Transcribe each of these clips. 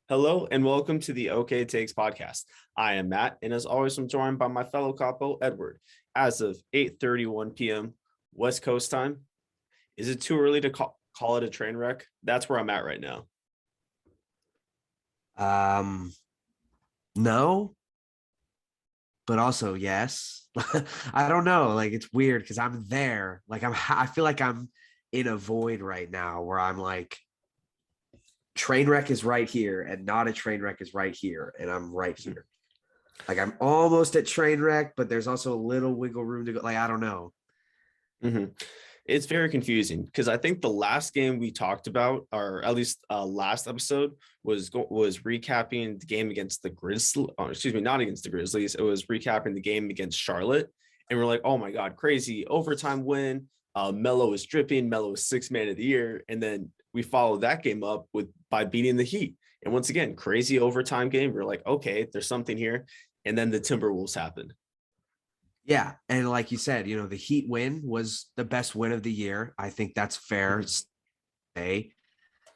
Hello and welcome to the OK Takes podcast. I am Matt, and as always, I'm joined by my fellow capo, Edward. As of 8:31 p.m. West Coast time, is it too early to call it a train wreck? That's where I'm at right now. No, but also yes. I don't know. Like it's weird because I'm there. I feel like I'm in a void right now where I'm like, train wreck is right here, and not a train wreck is right here, and I'm right here. Like I'm almost at train wreck, but there's also a little wiggle room to go. Like I don't know. Mm-hmm. It's very confusing because I think the last game we talked about, or at least last episode, was recapping the game against the Grizzlies. Oh, excuse me, not against the Grizzlies. It was recapping the game against Charlotte, and we're like, "Oh my God, crazy overtime win!" Melo is dripping. Melo is sixth man of the year, and then we followed that game up by beating the Heat. And once again, crazy overtime game. We're like, "Okay, there's something here," and then the Timberwolves happened. Yeah, and like you said, the Heat win was the best win of the year. I think that's fair to say.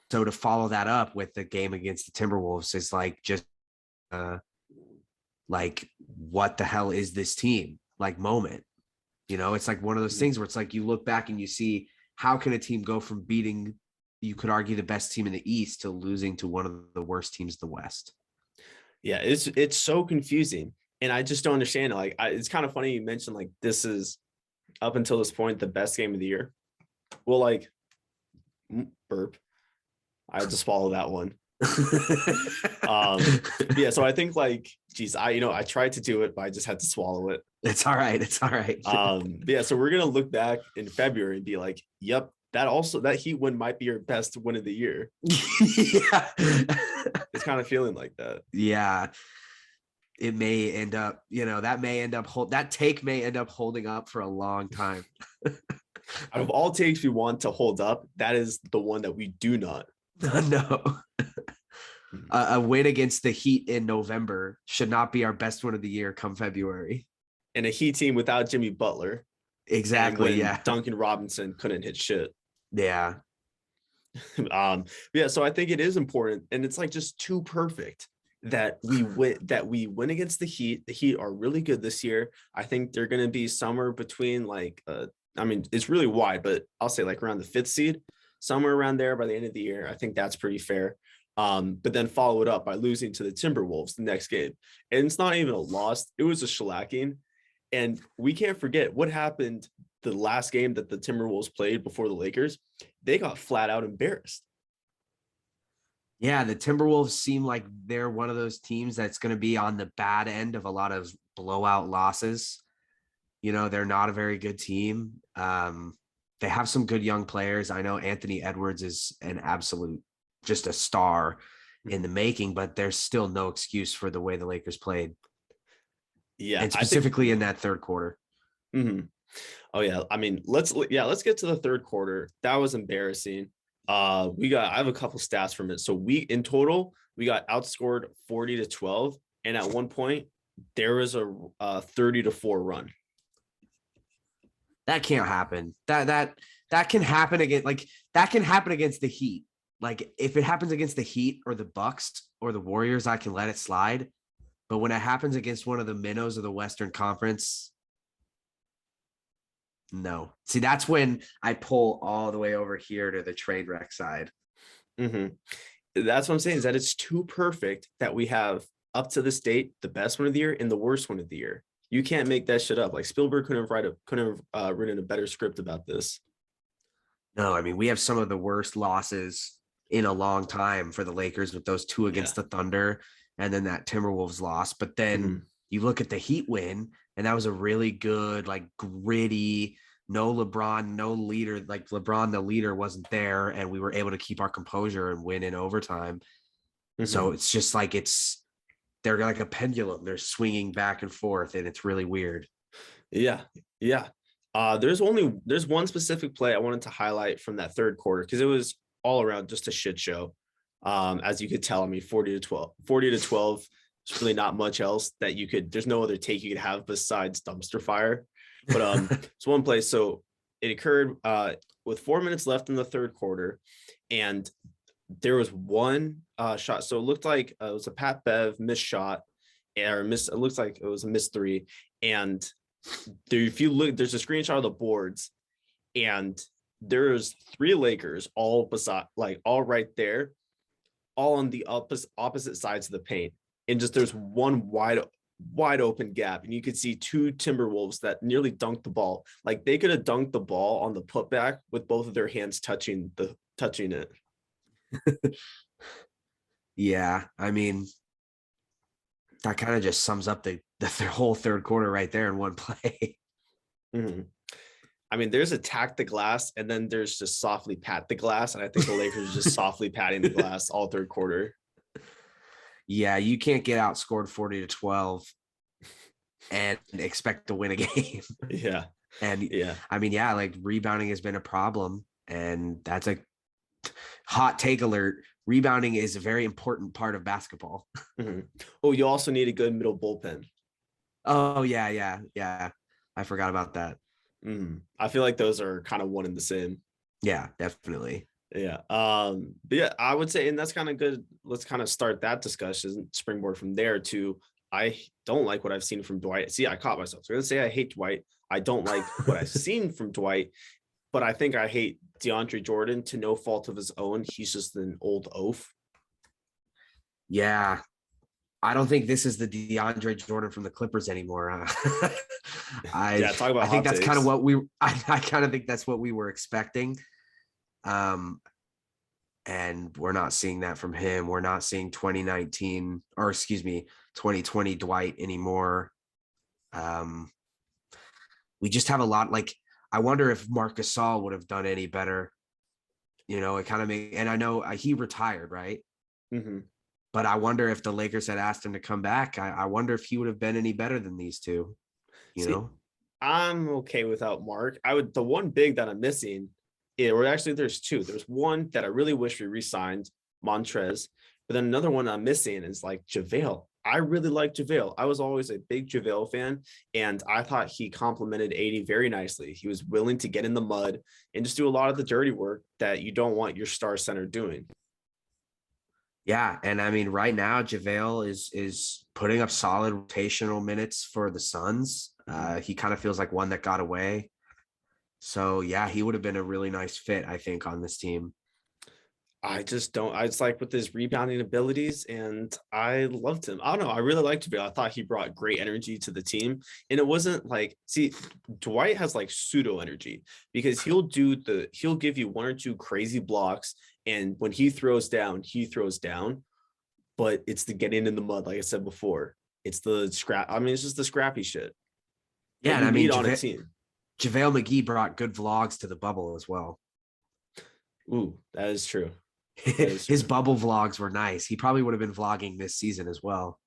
So to follow that up with the game against the Timberwolves is like just like what the hell is this team like moment. It's like one of those things where it's like you look back and you see how can a team go from beating, you could argue, the best team in the East to losing to one of the worst teams in the West. Yeah, it's so confusing, and I just don't understand it. Like, it's kind of funny you mentioned like this is up until this point the best game of the year. Well, like, burp. I had to swallow that one. Yeah, so I think like, geez, I tried to do it, but I just had to swallow it. It's all right. It's all right. Yeah, so we're gonna look back in February and be like, yep, that Heat win might be your best win of the year. Yeah. It's kind of feeling like that. Yeah. It may end up, that take may end up holding up for a long time. Out of all takes we want to hold up, that is the one that we do not. No. A win against the Heat in November should not be our best one of the year come February. And a Heat team without Jimmy Butler. Exactly. Yeah. Duncan Robinson couldn't hit shit. Yeah. Yeah. So I think it is important, and it's like just too perfect that we win against the Heat. The Heat are really good this year. I think they're going to be somewhere between like, I mean, it's really wide, but I'll say like around the 5th seed, somewhere around there by the end of the year. I think that's pretty fair. But then follow it up by losing to the Timberwolves the next game. And it's not even a loss. It was a shellacking. And we can't forget what happened the last game that the Timberwolves played before the Lakers. They got flat out embarrassed. Yeah, the Timberwolves seem like they're one of those teams that's going to be on the bad end of a lot of blowout losses. They're not a very good team. They have some good young players. I know Anthony Edwards is an absolute, just a star in the making, but there's still no excuse for the way the Lakers played. Yeah, and specifically in that third quarter. Mm-hmm. Oh yeah, I mean, let's get to the third quarter. That was embarrassing. I have a couple stats from it. So we got outscored 40-12, and at one point there was a 30-4 run. That can't happen. That can happen again. Like that can happen against the Heat. Like if it happens against the Heat or the Bucks or the Warriors, I can let it slide. But when it happens against one of the minnows of the Western Conference, no. See, that's when I pull all the way over here to the train wreck side. Mm-hmm. That's what I'm saying, is that it's too perfect that we have up to this date the best one of the year and the worst one of the year. You can't make that shit up. Like Spielberg couldn't have written a better script about this. No, I mean, we have some of the worst losses in a long time for the Lakers with those two against the Thunder and then that Timberwolves loss. But then you look at the Heat win, and that was a really good, like gritty, no LeBron, no leader. Like LeBron, the leader, wasn't there, and we were able to keep our composure and win in overtime. So it's just like they're like a pendulum. They're swinging back and forth, and it's really weird. Yeah. There's one specific play I wanted to highlight from that third quarter because it was all around just a shit show. As you could tell, I mean, 40-12, there's really not much else that there's no other take you could have besides dumpster fire. But it's one play. So it occurred with 4 minutes left in the third quarter, and there was one shot. So it looked like it was a Pat Bev missed shot, or miss. It looks like it was a missed three. And there, if you look, there's a screenshot of the boards, and there's three Lakers all beside, like all right there, all on the opposite sides of the paint, and just there's one wide open gap, and you could see two Timberwolves that nearly dunked the ball. Like they could have dunked the ball on the putback with both of their hands touching it. Yeah, I mean, that kind of just sums up the whole third quarter right there in one play. Mm-hmm. I mean, there's attack the glass, and then there's just softly pat the glass, and I think the Lakers are just softly patting the glass all third quarter. Yeah, you can't get outscored 40-12 and expect to win a game. Yeah. And yeah, I mean, yeah, like rebounding has been a problem, and that's a hot take alert. Rebounding is a very important part of basketball. Mm-hmm. Oh, you also need a good middle bullpen. Oh yeah. I forgot about that. Mm-hmm. I feel like those are kind of one and the same. Yeah, definitely. Yeah. But yeah, I would say, and that's kind of good. Let's kind of start that discussion, springboard from there to, I don't like what I've seen from Dwight. See, I caught myself. So I'm going to say I hate Dwight. I don't like what I've seen from Dwight, but I think I hate DeAndre Jordan to no fault of his own. He's just an old oaf. Yeah. I don't think this is the DeAndre Jordan from the Clippers anymore. I think that's kind of what I kind of think that's what we were expecting. And we're not seeing that from him. We're not seeing 2020 Dwight anymore. We just have a lot, like, I wonder if Marc Gasol would have done any better. It kind of and I know he retired, right? Mm-hmm. But I wonder if the Lakers had asked him to come back. I wonder if he would have been any better than these two, you know? I'm okay without Mark. The one big that I'm missing, or actually there's two. There's one that I really wish we re-signed, Montrez, but then another one I'm missing is like JaVale. I really like JaVale. I was always a big JaVale fan, and I thought he complemented AD very nicely. He was willing to get in the mud and just do a lot of the dirty work that you don't want your star center doing. Yeah, and I mean, right now JaVale is putting up solid rotational minutes for the Suns. He kind of feels like one that got away. So yeah, he would have been a really nice fit, I think, on this team. I just don't. I just like with his rebounding abilities, and I loved him. I don't know. I really liked JaVale. I thought he brought great energy to the team, and it wasn't like, see, Dwight has like pseudo energy because he'll give you one or two crazy blocks, and when he throws down, but it's the getting in the mud, like I said before. It's the scrap. I mean, it's just the scrappy shit. Yeah, and I mean, on a team. JaVale McGee brought good vlogs to the bubble as well. Ooh, that is true. His bubble vlogs were nice. He probably would have been vlogging this season as well.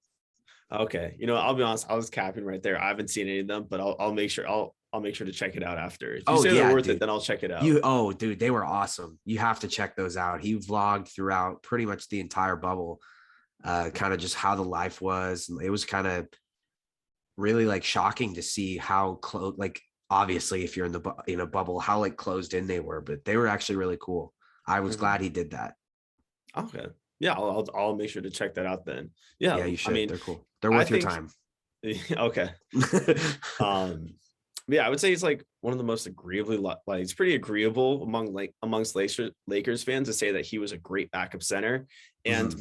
Okay, I'll be honest. I was capping right there. I haven't seen any of them, but I'll make sure. I'll make sure to check it out after. If you say they're worth it, then I'll check it out. Dude, they were awesome. You have to check those out. He vlogged throughout pretty much the entire bubble, kind of just how the life was. It was kind of really like shocking to see how close. Like obviously, if you're in a bubble, how like closed in they were, but they were actually really cool. I was glad he did that. Okay. Yeah, I'll make sure to check that out then. Yeah, you should. I mean, they're cool. They're worth your time. Okay. Yeah, I would say he's like one of the most agreeably, like, it's pretty agreeable amongst Lakers fans to say that he was a great backup center. And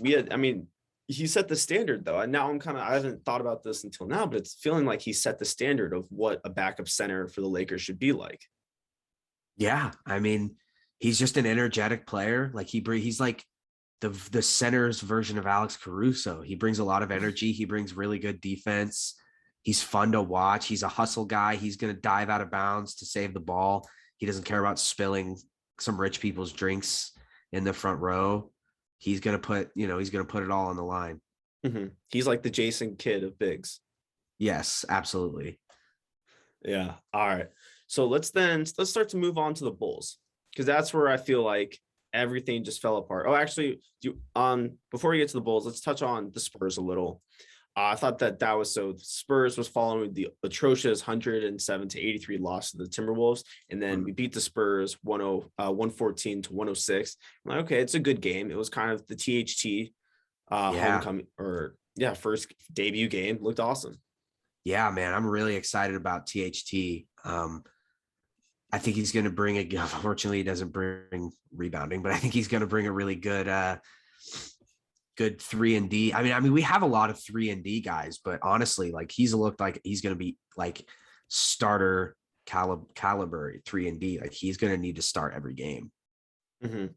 he set the standard though. And now I haven't thought about this until now, but it's feeling like he set the standard of what a backup center for the Lakers should be like. Yeah, I mean, he's just an energetic player. Like he's like the center's version of Alex Caruso. He brings a lot of energy. He brings really good defense. He's fun to watch. He's a hustle guy. He's going to dive out of bounds to save the ball. He doesn't care about spilling some rich people's drinks in the front row. He's going to put it all on the line. Mm-hmm. He's like the Jason Kidd of bigs. Yes, absolutely. Yeah. All right. So let's start to move on to the Bulls, because that's where I feel like everything just fell apart. Oh, actually, before we get to the Bulls, let's touch on the Spurs a little. I thought that was so Spurs was following the atrocious 107-83 loss to the Timberwolves. And then we beat the Spurs 114 to 106. I'm like, okay, it's a good game. It was kind of the THT homecoming first debut game. Looked awesome. Yeah, man, I'm really excited about THT. I think he's going to bring unfortunately, he doesn't bring rebounding, but I think he's going to bring a really good 3-and-D. I mean, we have a lot of 3-and-D guys, but honestly, like he's looked like he's going to be like starter caliber 3-and-D. Like he's going to need to start every game. Mm-hmm.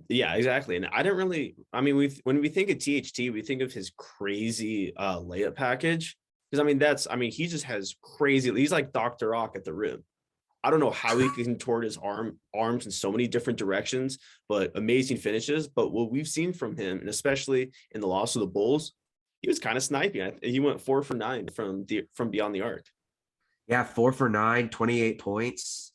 Yeah, exactly. And I didn't really, when we think of THT, we think of his crazy layup package. Because he just has crazy, he's like Dr. Rock at the rim. I don't know how he can contort his arms in so many different directions, but amazing finishes. But what we've seen from him, and especially in the loss of the Bulls, he was kind of sniping. He went 4 for 9 from beyond the arc. Yeah, 4 for 9, 28 points,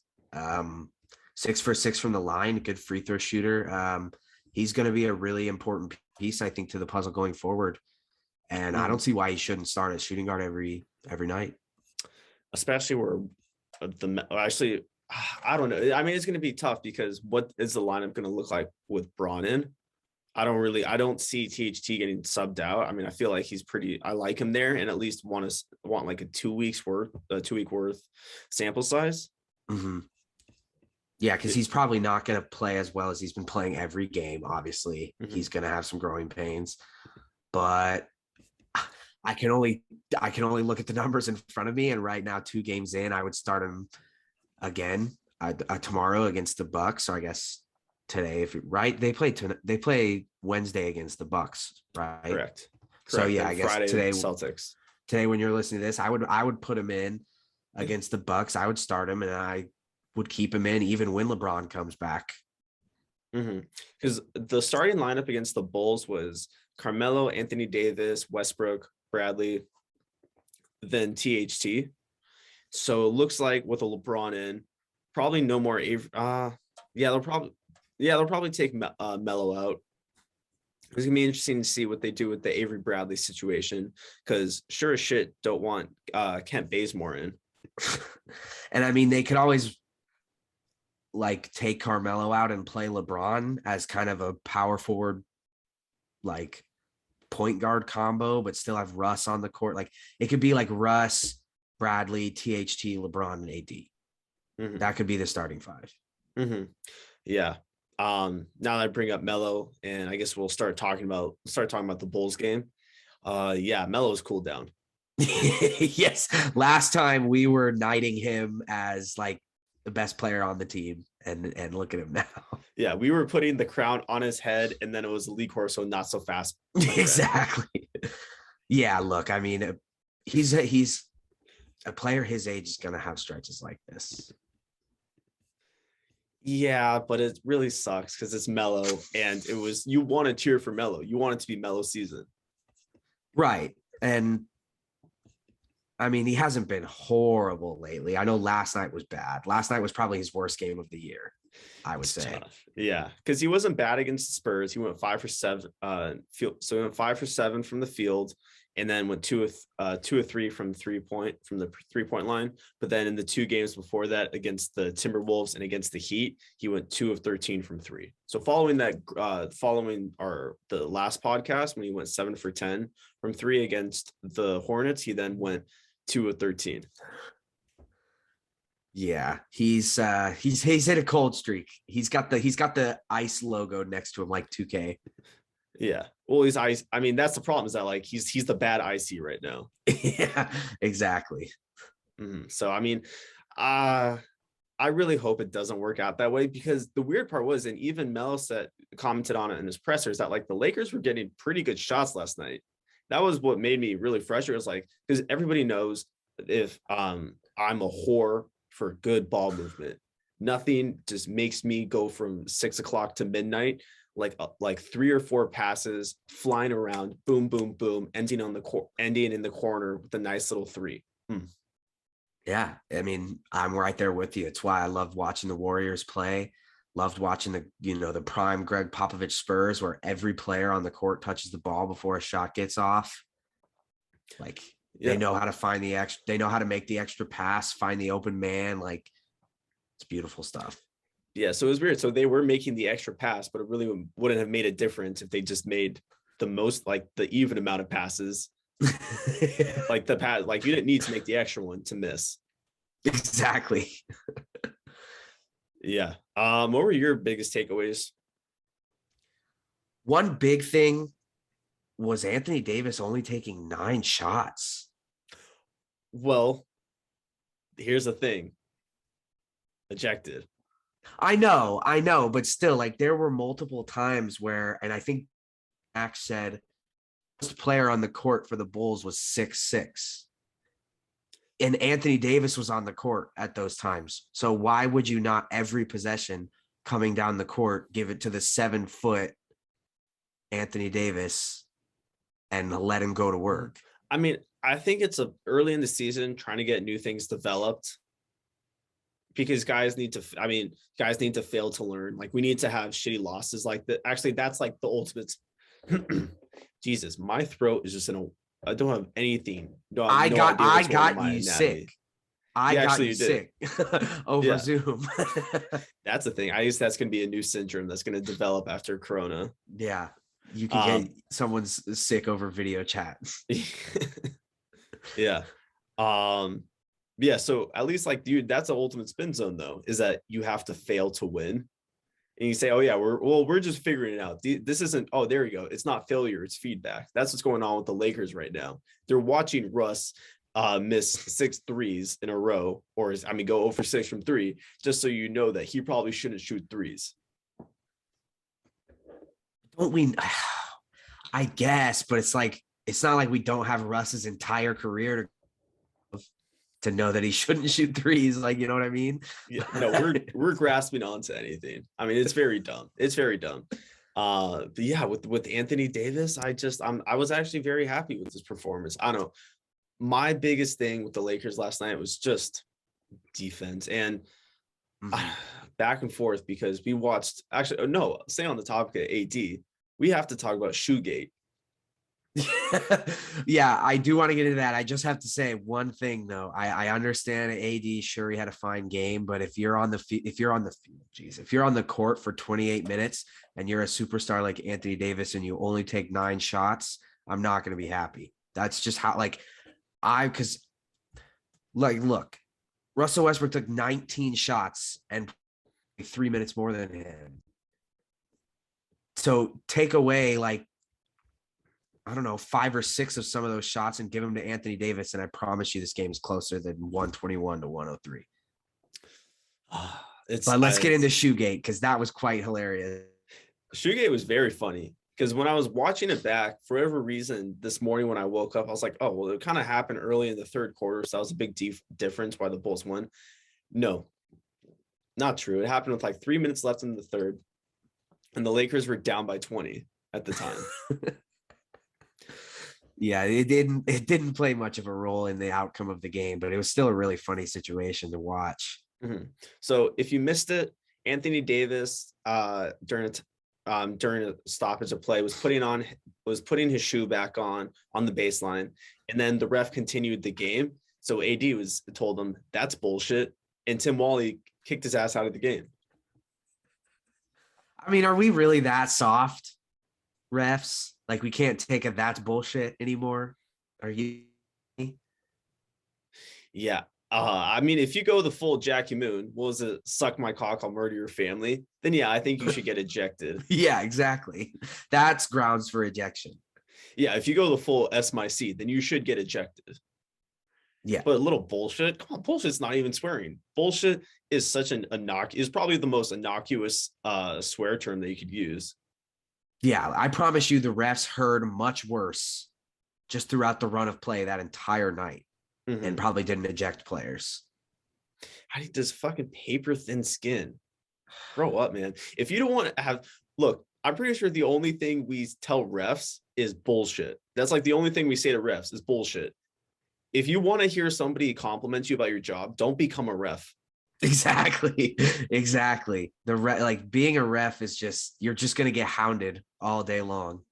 6 for 6 from the line. Good free throw shooter. He's going to be a really important piece, I think, to the puzzle going forward. And I don't see why he shouldn't start at shooting guard every night, especially where. I don't know. It's going to be tough because what is the lineup going to look like with Braun in? I don't see THT getting subbed out. I feel like I like him there, and at least want like a 2 week worth sample size. Mm-hmm. Yeah, because he's probably not going to play as well as he's been playing every game. Obviously, he's going to have some growing pains, but I can only look at the numbers in front of me, and right now, 2 games in, I would start him again tomorrow against the Bucks. So I guess today, they play Wednesday against the Bucks, right? Correct. So yeah, and I guess Friday, today Celtics. Today, when you're listening to this, I would put him in against the Bucks. I would start him, and I would keep him in even when LeBron comes back. Because the starting lineup against the Bulls was Carmelo, Anthony Davis, Westbrook, Bradley, then THT. So it looks like with a LeBron in, probably no more they'll probably take Melo out. It's gonna be interesting to see what they do with the Avery Bradley situation, because sure as shit don't want Kent Bazemore in. And they could always like take Carmelo out and play LeBron as kind of a power forward, like point guard combo, but still have Russ on the court. Like it could be like Russ, Bradley, THT, LeBron, and AD. That could be the starting 5. Yeah. Now that I bring up Melo, and I guess we'll start talking about the Bulls game. Melo's cooled down. Yes. Last time we were knighting him as like the best player on the team, and look at him now. Yeah, we were putting the crown on his head, and then it was Lee Corso, not so fast. Exactly. Yeah, look, he's a player his age is going to have stretches like this. Yeah, but it really sucks because it's Melo, and you want to cheer for Melo. You want it to be Melo's season. Right. And he hasn't been horrible lately. I know last night was bad. Last night was probably his worst game of the year, I would say. Tough. Yeah, because he wasn't bad against the Spurs. He went 5 for 7. So he went 5 for 7 from the field, and then went 2 of 3 from the 3-point line. But then in the 2 games before that, against the Timberwolves and against the Heat, he went 2 of 13 from 3. So following the last podcast, when he went 7 for 10 from 3 against the Hornets, he then went 2 of 13. Yeah, he's hit a cold streak. He's got the ice logo next to him, like 2K. Yeah, well, he's ice. That's the problem, is that like he's the bad icy right now. Yeah, exactly. So I really hope it doesn't work out that way, because the weird part was, and even Melo commented on it in his pressers, that like the Lakers were getting pretty good shots last night. That was what made me really frustrated. It was like, because everybody knows if I'm a whore for good ball movement, nothing just makes me go from 6 o'clock to midnight, like 3 or 4 passes flying around, boom, boom, boom, ending in the corner with a nice little 3. Yeah, I'm right there with you. It's why I loved watching the Warriors play. Loved watching the prime Greg Popovich Spurs, where every player on the court touches the ball before a shot gets off. Like Yeah. they know how to find they know how to make the extra pass, find the open man. Like it's beautiful stuff. Yeah. So it was weird. So they were making the extra pass, but it really wouldn't have made a difference if they just made the even amount of passes. Like the pass, like you didn't need to make the extra one to miss. Exactly. Yeah. What were your biggest takeaways? One big thing was Anthony Davis only taking 9 shots. Well, here's the thing. Ejected. I know, but still, like there were multiple times where, and I think Max said the player on the court for the Bulls was 6'6". And Anthony Davis was on the court at those times. So why would you not every possession coming down the court give it to the 7-foot Anthony Davis and let him go to work? I mean, I think it's early in the season trying to get new things developed because guys need to fail to learn. Like we need to have shitty losses like that. Actually, that's like the ultimate. Jesus, my throat is just I don't have anything. I got you sick. I got you sick over Zoom. That's the thing. I guess that's going to be a new syndrome that's going to develop after Corona. Yeah. You can get someone's sick over video chat. Yeah. Yeah. So at least like, dude, that's the ultimate spin zone though, is that you have to fail to win. And you say, oh yeah, we're just figuring it out. This isn't, oh, there you go. It's not failure, it's feedback. That's what's going on with the Lakers right now. They're watching Russ miss 6 threes in a row, go 0 for 6 from 3, just so you know that he probably shouldn't shoot threes. Don't we? I guess, but it's like, it's not like we don't have Russ's entire career to know that he shouldn't shoot threes. Like, you know what I mean? Yeah, no, we're grasping onto anything. I mean, it's very dumb. It's very dumb. But yeah, with Anthony Davis, I was actually very happy with his performance. I don't know. My biggest thing with the Lakers last night was just defense and back and forth because we watched stay on the topic of AD. We have to talk about Shoegate. Yeah, I do want to get into that. I just have to say one thing though. I understand AD, sure, he had a fine game, but if you're on the court for 28 minutes and you're a superstar like Anthony Davis and you only take 9 shots, I'm not going to be happy. That's just how look, Russell Westbrook took 19 shots and 3 minutes more than him. So take away I don't know, 5 or 6 of some of those shots and give them to Anthony Davis. And I promise you this game is closer than 121 to 103. But let's get into Shoegate because that was quite hilarious. Shoegate was very funny because when I was watching it back, for whatever reason, this morning when I woke up, I was like, oh, well, it kind of happened early in the third quarter. So that was a big difference why the Bulls won. No, not true. It happened with 3 minutes left in the third. And the Lakers were down by 20 at the time. Yeah, it didn't play much of a role in the outcome of the game, but it was still a really funny situation to watch. Mm-hmm. So if you missed it, Anthony Davis during a stoppage of play was putting his shoe back on the baseline, and then the ref continued the game. So AD told him that's bullshit, and Tim Wally kicked his ass out of the game. I mean, are we really that soft, refs? Like we can't take a that's bullshit anymore. Are you? Yeah. I mean, if you go the full Jackie Moon, was it suck my cock, I'll murder your family? Then yeah, I think you should get ejected. Yeah, exactly. That's grounds for ejection. Yeah, if you go the full S my C, then you should get ejected. Yeah. But a little bullshit. Come on, bullshit's not even swearing. Bullshit is such is probably the most innocuous swear term that you could use. Yeah, I promise you the refs heard much worse just throughout the run of play that entire night and probably didn't eject players. I think this fucking paper thin skin. Grow up, man. If you don't want to look, I'm pretty sure the only thing we tell refs is bullshit. That's the only thing we say to refs is bullshit. If you want to hear somebody compliment you about your job, don't become a ref. Exactly. The being a ref is you're just going to get hounded all day long.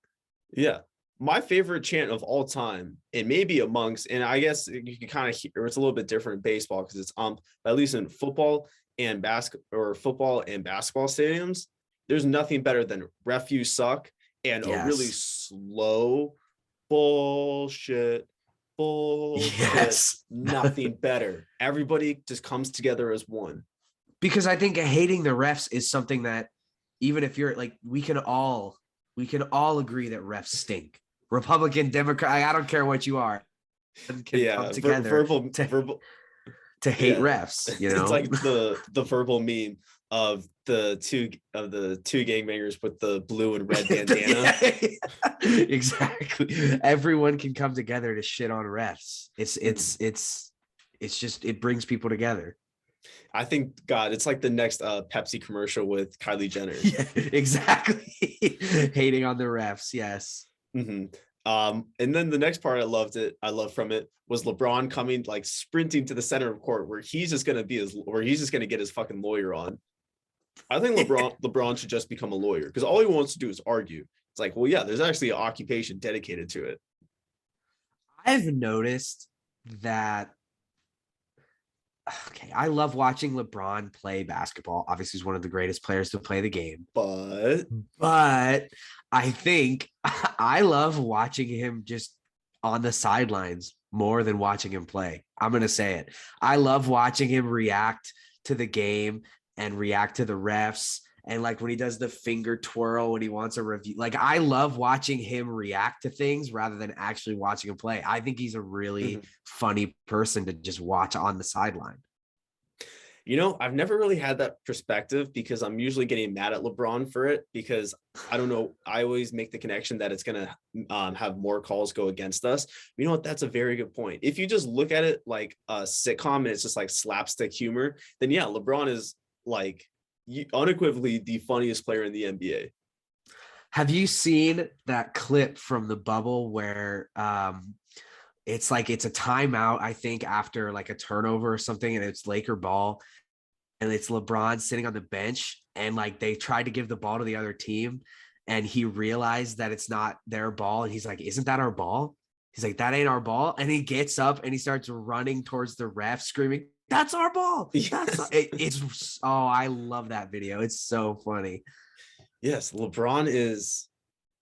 Yeah. My favorite chant of all time, it may be amongst, and I guess you can kind of hear it's a little bit different in baseball because it's but at least in football and basketball stadiums, there's nothing better than ref you suck and a really Yes. slow bullshit, bullshit. Yes. Nothing better. Everybody just comes together as one. Because I think hating the refs is something that even if you're like, we can all agree that refs stink. Republican, Democrat, I don't care what you are, can come together verbal to hate refs. You know, it's like the verbal meme of the two gangbangers with the blue and red bandana. Exactly. Everyone can come together to shit on refs. It's just, it brings people together. I think, God, it's like the next Pepsi commercial with Kylie Jenner. Yeah, exactly. Hating on the refs. Yes. Mm-hmm. And then the next part I loved from it was LeBron coming like sprinting to the center of court where he's just gonna get his fucking lawyer on. I think LeBron should just become a lawyer because all he wants to do is argue. It's like, well, yeah, there's actually an occupation dedicated to it. I've noticed that. Okay, I love watching LeBron play basketball. Obviously, he's one of the greatest players to play the game. But I think I love watching him just on the sidelines more than watching him play. I'm going to say it. I love watching him react to the game and react to the refs. And like when he does the finger twirl when he wants a review, like I love watching him react to things rather than actually watching him play. I think he's a really funny person to just watch on the sideline. You know, I've never really had that perspective because I'm usually getting mad at LeBron for it because I don't know. I always make the connection that it's going to have more calls go against us. You know what? That's a very good point. If you just look at it like a sitcom and it's just like slapstick humor, then yeah, LeBron is like unequivocally the funniest player in the NBA. Have you seen that clip from the bubble where it's like it's a timeout, I think, after like a turnover or something, and it's Laker ball, and it's LeBron sitting on the bench, and like they tried to give the ball to the other team, and he realized that it's not their ball, and he's like, "Isn't that our ball?" He's like, "That ain't our ball," and he gets up and he starts running towards the ref, screaming, "That's our ball!" It's I love that video. It's so funny. Yes, LeBron is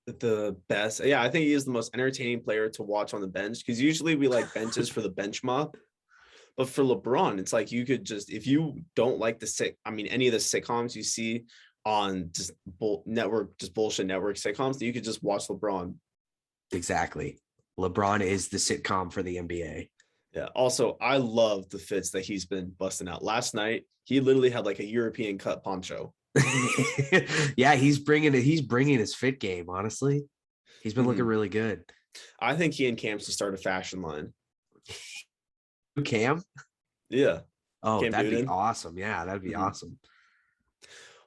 the best. Yeah, I think he is the most entertaining player to watch on the bench because usually we like benches for the bench mob. But for LeBron, it's like you could just, if you don't like any of the sitcoms you see on just bullshit network sitcoms, you could just watch LeBron. Exactly. LeBron is the sitcom for the NBA. Yeah. Also, I love the fits that he's been busting out. Last night, he literally had like a European cut poncho. Yeah, he's bringing his fit game. Honestly, he's been looking really good. I think he and Cam should start a fashion line. Cam? Yeah. Oh, Cam that'd Newton. be awesome. Yeah, that'd be awesome.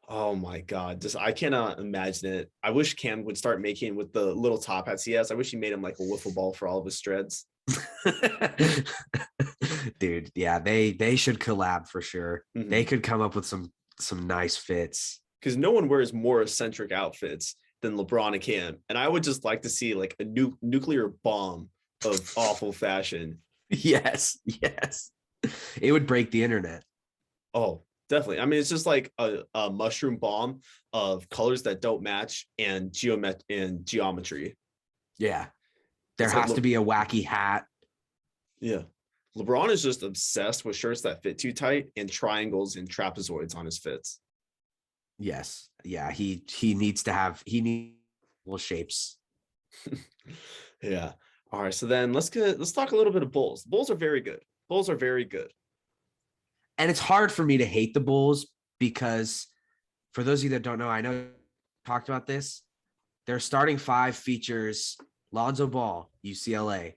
Oh my God. I cannot imagine it. I wish Cam would start making with the little top hats he has. I wish he made him like a wiffle ball for all of his dreads. Dude, yeah, they should collab for sure. They could come up with some nice fits. Because no one wears more eccentric outfits than LeBron and Cam. And I would just like to see like a nuclear bomb of awful fashion. Yes. It would break the internet. Oh, definitely. I mean, it's just like a mushroom bomb of colors that don't match and geometry. Yeah. There has to be a wacky hat. Yeah. LeBron is just obsessed with shirts that fit too tight and triangles and trapezoids on his fits. Yes. Yeah. He needs shapes. Yeah. All right. So then let's talk a little bit of Bulls. Bulls are very good. And it's hard for me to hate the Bulls because for those of you that don't know, I know we talked about this. Their starting five features Lonzo Ball, UCLA,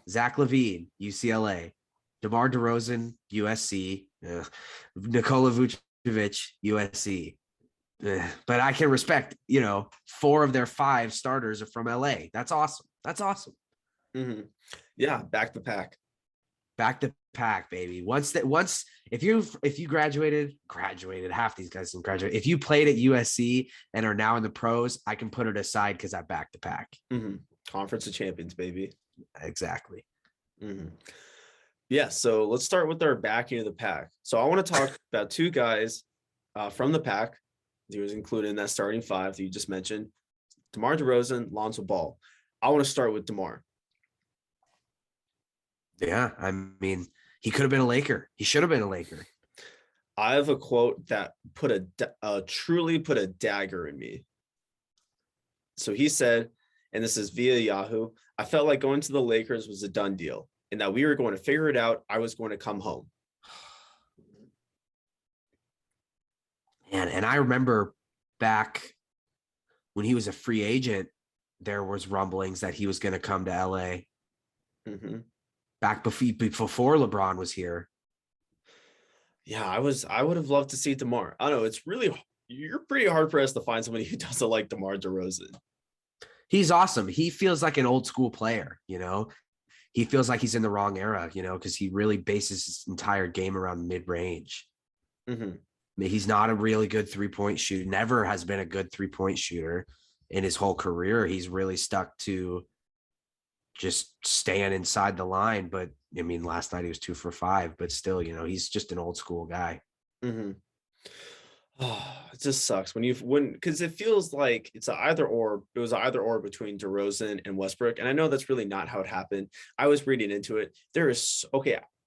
Zach LaVine, UCLA, DeMar DeRozan, USC, Nikola Vucevic, USC. But I can respect, 4 of their 5 starters are from LA. That's awesome. Mm-hmm. Yeah, back the pack, baby. If you graduated, half these guys didn't graduate. If you played at USC and are now in the pros, I can put it aside because I back the pack. Mm-hmm. Conference of Champions, baby. Exactly. Mm-hmm. Yeah, so let's start with our backing of the pack. So I want to talk about two guys from the pack. He was included in that starting five that you just mentioned. DeMar DeRozan, Lonzo Ball. I want to start with DeMar. Yeah, I mean, he could have been a Laker. He should have been a Laker. I have a quote that truly put a dagger in me. So he said, and this is via Yahoo, I felt like going to the Lakers was a done deal and that we were going to figure it out. I was going to come home. And I remember back when he was a free agent, there was rumblings that he was going to come to LA. Mm-hmm. Back before LeBron was here. Yeah, I would have loved to see DeMar. I don't know. You're pretty hard pressed to find somebody who doesn't like DeMar DeRozan. He's awesome. He feels like an old school player, you know. He feels like he's in the wrong era, you know, because he really bases his entire game around mid-range. Mm-hmm. I mean, he's not a really good three-point shooter. Never has been a good three-point shooter in his whole career. He's really stuck to just staying inside the line. But I mean, last night he was 2 for 5, but still, you know, he's just an old school guy. Mm-hmm. Oh, it just sucks because it feels like it's either or. It was either or between DeRozan and Westbrook, and I know that's really not how it happened. I was reading into it.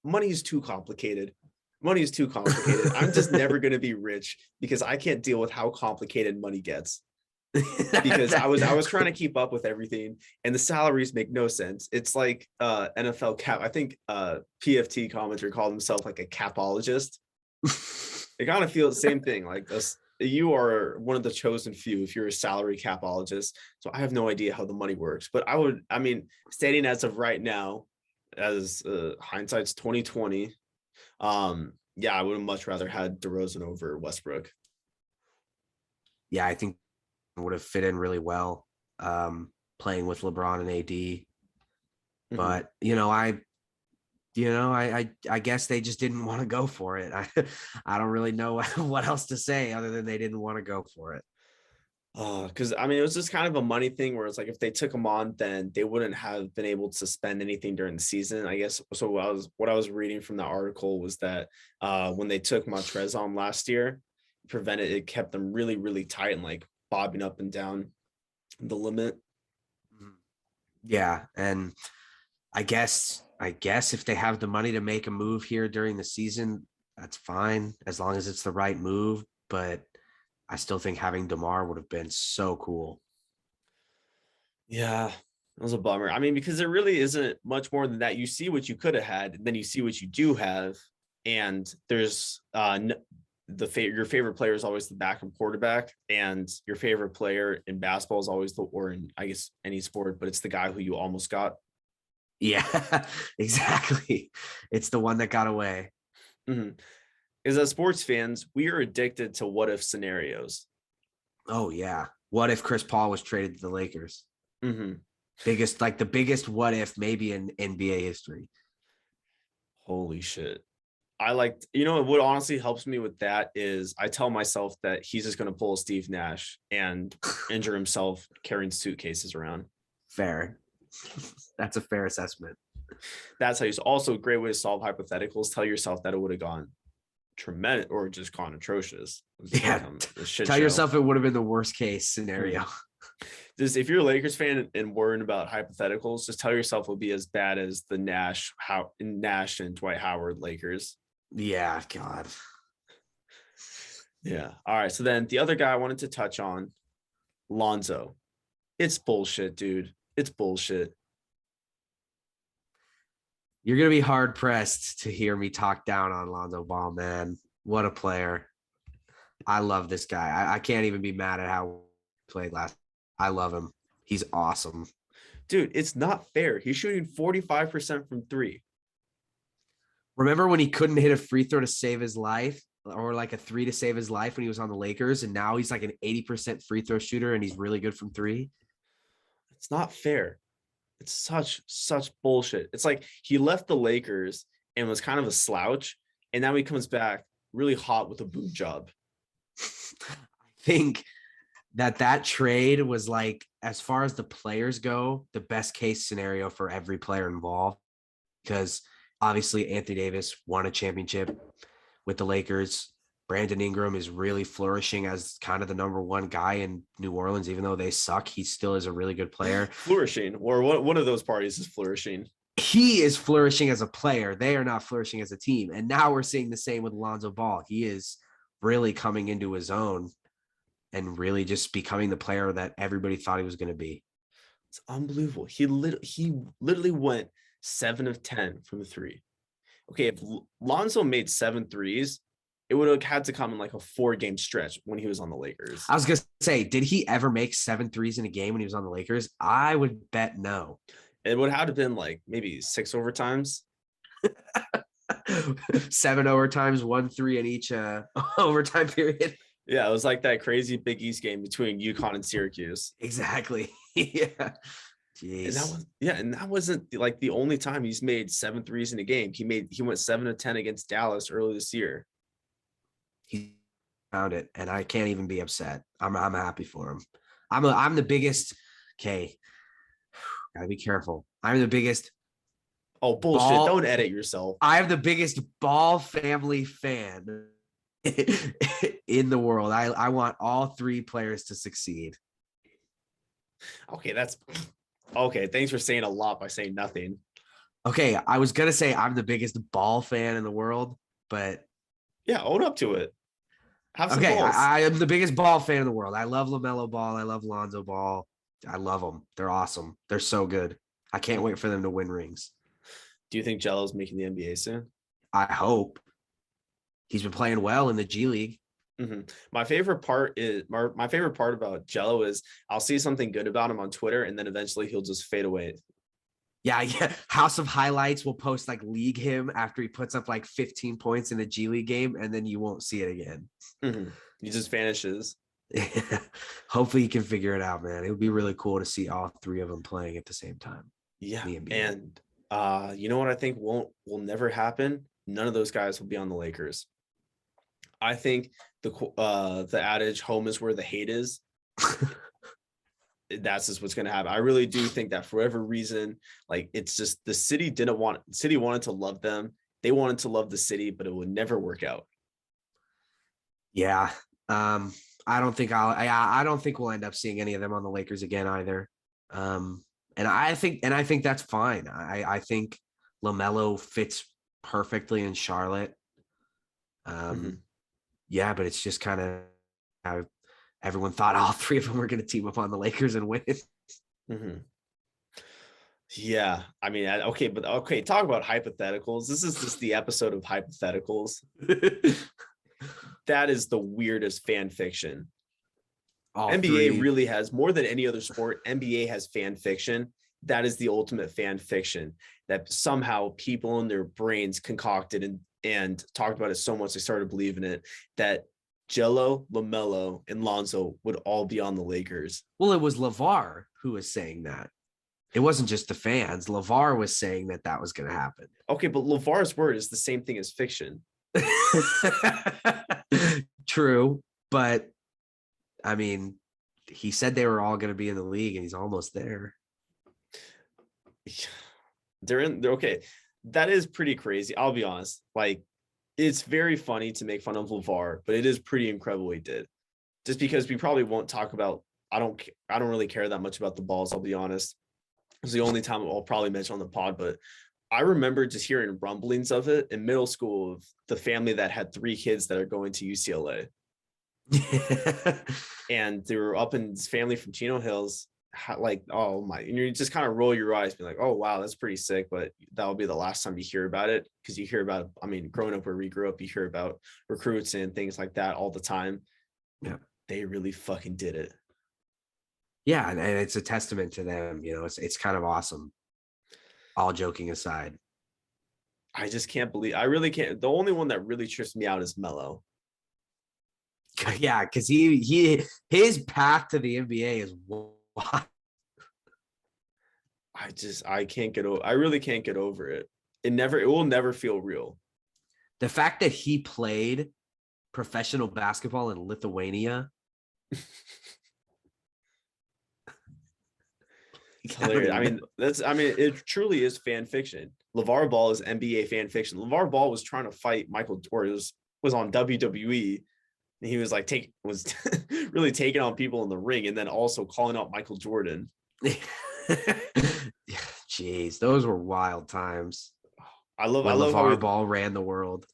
Money is too complicated. Money is too complicated. I'm just never going to be rich because I can't deal with how complicated money gets. Because I was trying to keep up with everything, and the salaries make no sense. It's like NFL cap. I think PFT commenter called himself like a capologist. It kind of feels the same thing. Like this, you are one of the chosen few if you're a salary capologist. So I have no idea how the money works. But stating as of right now, as hindsight's 2020, yeah, I would have much rather had DeRozan over Westbrook. Yeah, I think it would have fit in really well, playing with LeBron and AD. Mm-hmm. But I guess they just didn't want to go for it. I don't really know what else to say other than they didn't want to go for it. Because I mean, it was just kind of a money thing where it's like if they took him on, then they wouldn't have been able to spend anything during the season, I guess. So what I was reading from the article was that when they took Montrez on last year, it kept them really, really tight and like bobbing up and down the limit. Yeah, and I guess if they have the money to make a move here during the season, that's fine as long as it's the right move. But I still think having DeMar would have been so cool. Yeah, it was a bummer. I mean, because there really isn't much more than that. You see what you could have had, and then you see what you do have, and there's your favorite player is always the backup quarterback, and your favorite player in basketball is always or in, I guess, any sport, but it's the guy who you almost got. Yeah, exactly. It's the one that got away. Mm-hmm. Because as sports fans, we are addicted to what if scenarios. Oh yeah. What if Chris Paul was traded to the Lakers? Mm-hmm. The biggest what if maybe in NBA history. Holy shit. What honestly helps me with that is I tell myself that he's just going to pull a Steve Nash and injure himself carrying suitcases around. Fair. That's a fair assessment. That's how you also a great way to solve hypotheticals. Tell yourself that it would have gone tremendous or just gone atrocious. Yeah. Tell yourself it would have been the worst case scenario. Just if you're a Lakers fan and worrying about hypotheticals, just tell yourself it'll be as bad as the Nash and Dwight Howard Lakers. Yeah, God. Yeah. All right. So then the other guy I wanted to touch on, Lonzo. It's bullshit, dude. It's bullshit. You're going to be hard pressed to hear me talk down on Lonzo Ball, man. What a player. I love this guy. I can't even be mad at how he played last. I love him. He's awesome. Dude, it's not fair. He's shooting 45% from 3. Remember when he couldn't hit a free throw to save his life or like a 3 to save his life when he was on the Lakers, and now he's like an 80% free throw shooter and he's really good from 3? It's not fair. It's such bullshit. It's like he left the Lakers and was kind of a slouch, and now he comes back really hot with a boot job. I think that trade was like as far as the players go, the best case scenario for every player involved, because obviously Anthony Davis won a championship with the Lakers. Brandon Ingram is really flourishing as kind of the number one guy in New Orleans, even though they suck. He still is a really good player. Flourishing, or one of those parties is flourishing. He is flourishing as a player. They are not flourishing as a team. And now we're seeing the same with Lonzo Ball. He is really coming into his own and really just becoming the player that everybody thought he was going to be. It's unbelievable. He literally went 7 of 10 from the three. Okay, if Lonzo made 7 threes, it would have had to come in like a 4-game stretch when he was on the Lakers. I was going to say, did he ever make 7 threes in a game when he was on the Lakers? I would bet no. It would have been like maybe 6 overtimes. 7 overtimes, 1 3 in each overtime period. Yeah, it was like that crazy Big East game between UConn and Syracuse. Exactly. Yeah. Jeez. And that wasn't like the only time he's made 7 threes in a game. He went 7 of 10 against Dallas early this year. He found it, and I can't even be upset. I'm happy for him. I'm the biggest. Okay, gotta be careful. I'm the biggest. Oh, bullshit! Don't edit yourself. I am the biggest Ball family fan in the world. I want all 3 players to succeed. Okay, that's okay. Thanks for saying a lot by saying nothing. Okay, I was gonna say I'm the biggest Ball fan in the world, but yeah, own up to it. Have some okay, balls. I am the biggest Ball fan in the world. I love LaMelo Ball. I love Lonzo Ball. I love them. They're awesome. They're so good. I can't wait for them to win rings. Do you think Jello's making the NBA soon? I hope. He's been playing well in the G League. Mm-hmm. My favorite part about Jello is I'll see something good about him on Twitter, and then eventually he'll just fade away. Yeah. House of Highlights will post like league him after he puts up like 15 points in a G League game, and then you won't see it again. Mm-hmm. He just vanishes. Hopefully he can figure it out, man. It would be really cool to see all 3 of them playing at the same time. Yeah, and you know what I think will never happen? None of those guys will be on the Lakers. I think the adage "home is where the hate is." That's just what's going to happen. I really do think that for whatever reason, like it's just the city wanted to love them. They wanted to love the city, but it would never work out. Yeah. I don't think we'll end up seeing any of them on the Lakers again either. And I think that's fine. I think LaMelo fits perfectly in Charlotte. Yeah, but it's just kind of how everyone thought all 3 of them were going to team up on the Lakers and win. Mm-hmm. Yeah, I mean, okay, talk about hypotheticals. This is just the episode of hypotheticals. That is the weirdest fan fiction. NBA really has, more than any other sport, NBA has fan fiction. That is the ultimate fan fiction that somehow people in their brains concocted and talked about it so much they started believing it, that Jello, LaMelo, and Lonzo would all be on the Lakers. Well, it was LeVar who was saying that. It wasn't just the fans. LeVar was saying that was going to happen. Okay, but LeVar's word is the same thing as fiction. True, but I mean, he said they were all going to be in the league, and he's almost there. They're okay. That is pretty crazy. I'll be honest. Like, it's very funny to make fun of LeVar, but it is pretty incredible what he did. Just because we probably won't talk about. I don't really care that much about the balls. I'll be honest. It's the only time I'll probably mention on the pod, but I remember just hearing rumblings of it in middle school of the family that had 3 kids that are going to UCLA. And they were up in this family from Chino Hills. Like, oh my, and you just kind of roll your eyes, be like, oh wow, that's pretty sick, but that'll be the last time you hear about it, because you hear about, I mean, growing up where we grew up, you hear about recruits and things like that all the time. Yeah, they really fucking did it. Yeah, and it's a testament to them. You know, it's kind of awesome. All joking aside, I just can't believe. I really can't. The only one that really trips me out is Melo. Yeah, because his path to the NBA is wild. I can't get over. I really can't get over it. It will never feel real. The fact that he played professional basketball in Lithuania. It's hilarious. It truly is fan fiction. LeVar Ball is NBA fan fiction. LeVar Ball was trying to fight Michael, or was on WWE. And he was like really taking on people in the ring, and then also calling out Michael Jordan. Jeez, those were wild times. I love LeVar Ball ran the world.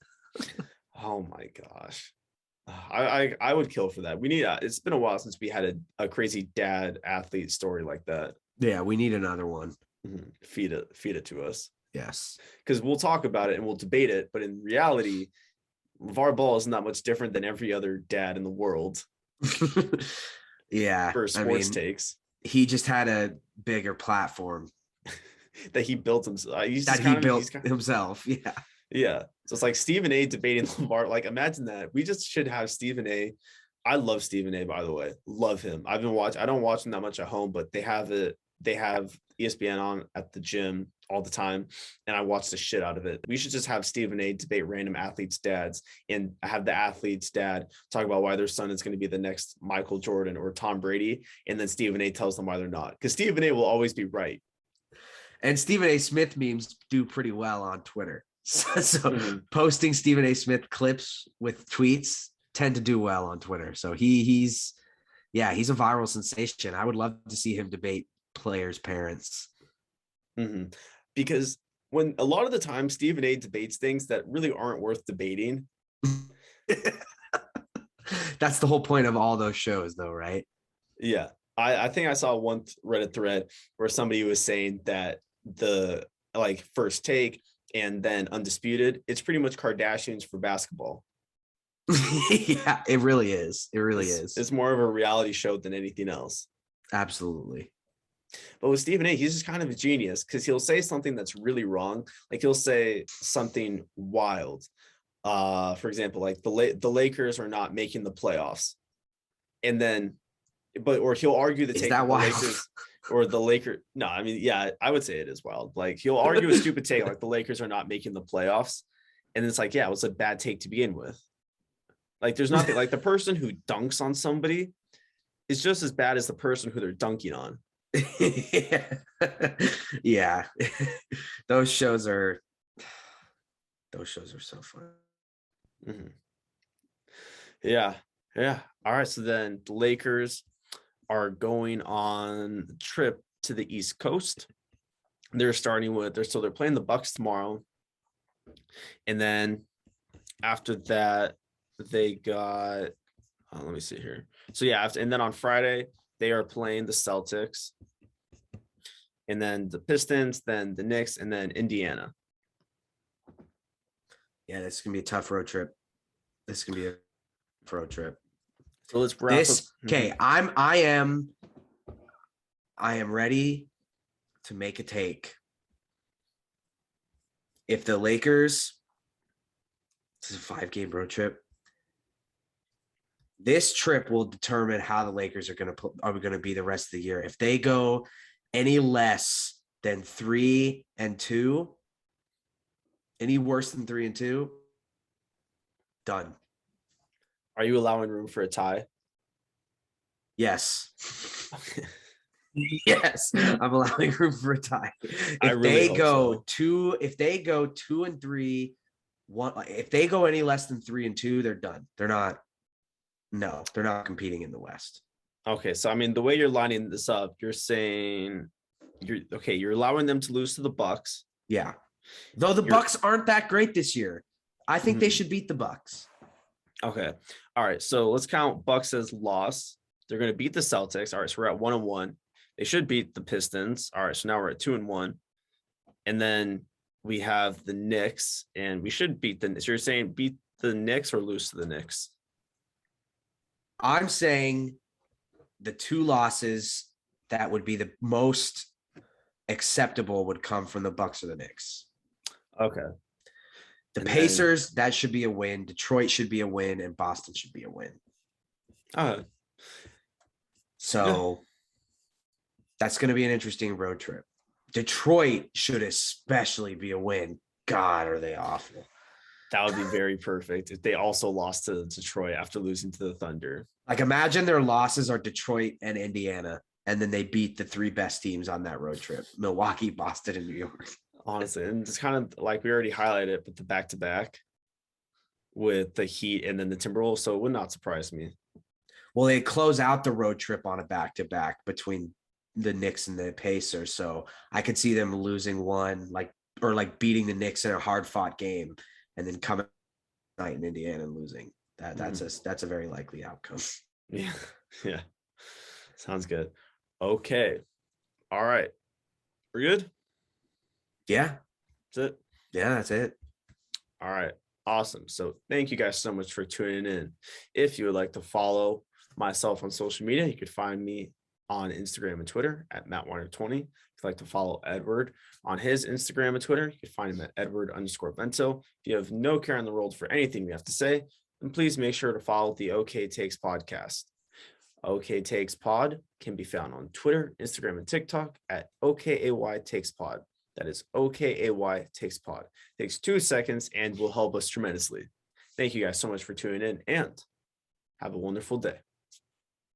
Oh my gosh. I would kill for that. We need it's been a while since we had a crazy dad athlete story like that. Yeah, we need another one. Mm-hmm. Feed it to us. Yes. Because we'll talk about it and we'll debate it, but in reality, LeVar Ball is not much different than every other dad in the world. Yeah. For sports takes. He just had a bigger platform. That he built himself. Himself. Yeah. Yeah. So it's like Stephen A debating LeVar. Like, imagine that. We just should have Stephen A. I love Stephen A, by the way. Love him. I don't watch him that much at home, but they have ESPN on at the gym all the time, and I watch the shit out of it. We should just have Stephen A debate random athletes' dads, and have the athlete's dad talk about why their son is going to be the next Michael Jordan or Tom Brady, and then Stephen A tells them why they're not, because Stephen A will always be right. And Stephen A Smith memes do pretty well on Twitter. So posting Stephen A Smith clips with tweets tend to do well on Twitter. So he's a viral sensation. I would love to see him debate players' parents. Mm-hmm. Because when a lot of the time Stephen A debates things that really aren't worth debating. That's the whole point of all those shows, though, right? Yeah. I think I saw one Reddit thread where somebody was saying that the First Take and then Undisputed, it's pretty much Kardashians for basketball. Yeah, it really is. It really is. It's more of a reality show than anything else. Absolutely. But with Stephen A, he's just kind of a genius, because he'll say something that's really wrong. Like, he'll say something wild. For example, like the Lakers are not making the playoffs. And then, or he'll argue the take of the Lakers or the Lakers. No, I mean, yeah, I would say it is wild. Like, he'll argue a stupid take, like the Lakers are not making the playoffs. And it's like, yeah, it was a bad take to begin with. Like, there's nothing like the person who dunks on somebody is just as bad as the person who they're dunking on. Yeah. Those shows are so fun. Mm-hmm. Yeah. All right. So then the Lakers are going on a trip to the East Coast. They're playing the Bucks tomorrow. And then after that, they got, let me see here. So yeah, and then on Friday, they are playing the Celtics, and then the Pistons, then the Knicks, and then Indiana. Yeah, this is gonna be a tough road trip. So let's wrap up. Okay, I am ready to make a take. If the Lakers, this is a 5-game road trip. This trip will determine how the Lakers are going to be the rest of the year. If they go any less than 3-2, any worse than 3-2, done. Are you allowing room for a tie? Yes. Yes, I'm allowing room for a tie. If they go 2-3, if they go any less than 3-2, they're done. They're not competing in the West. Okay, so I mean, the way you're lining this up, you're saying you're allowing them to lose to the Bucks. Yeah. Though the Bucks aren't that great this year. I think they should beat the Bucks. Okay. All right. So let's count Bucks as loss. They're going to beat the Celtics. All right. So we're at 1-1. They should beat the Pistons. All right. So now we're at 2-1. And then we have the Knicks, and we should beat the Knicks. So you're saying beat the Knicks or lose to the Knicks? I'm saying the 2 losses that would be the most acceptable would come from the Bucks or the Knicks. Okay. The Pacers, that should be a win. Detroit should be a win, and Boston should be a win. So that's going to be an interesting road trip. Detroit should especially be a win. God, are they awful. That would be very perfect if they also lost to Detroit after losing to the Thunder. Like, imagine their losses are Detroit and Indiana. and then they beat the 3 best teams on that road trip: Milwaukee, Boston, and New York. Honestly, and it's kind of like we already highlighted it, but the back-to-back with the Heat and then the Timberwolves, so it would not surprise me. Well, they close out the road trip on a back-to-back between the Knicks and the Pacers, so I could see them losing one, like beating the Knicks in a hard-fought game, and then coming night in Indiana and losing. That's a very likely outcome. Yeah, yeah, sounds good. Okay, all right, we're good. Yeah, That's it. yeah, that's it. All right. Awesome. So thank you guys so much for tuning in. If you would like to follow myself on social media, you could find me on Instagram and Twitter at MattWarner20. If you'd like to follow Edward on his Instagram and Twitter, you can find him at Edward_Bento. If you have no care in the world for anything we have to say, then please make sure to follow the OK Takes podcast. OK Takes Pod can be found on Twitter, Instagram, and TikTok at OKAY Takes Pod. That is OKAY Takes Pod. It takes 2 seconds and will help us tremendously. Thank you guys so much for tuning in, and have a wonderful day.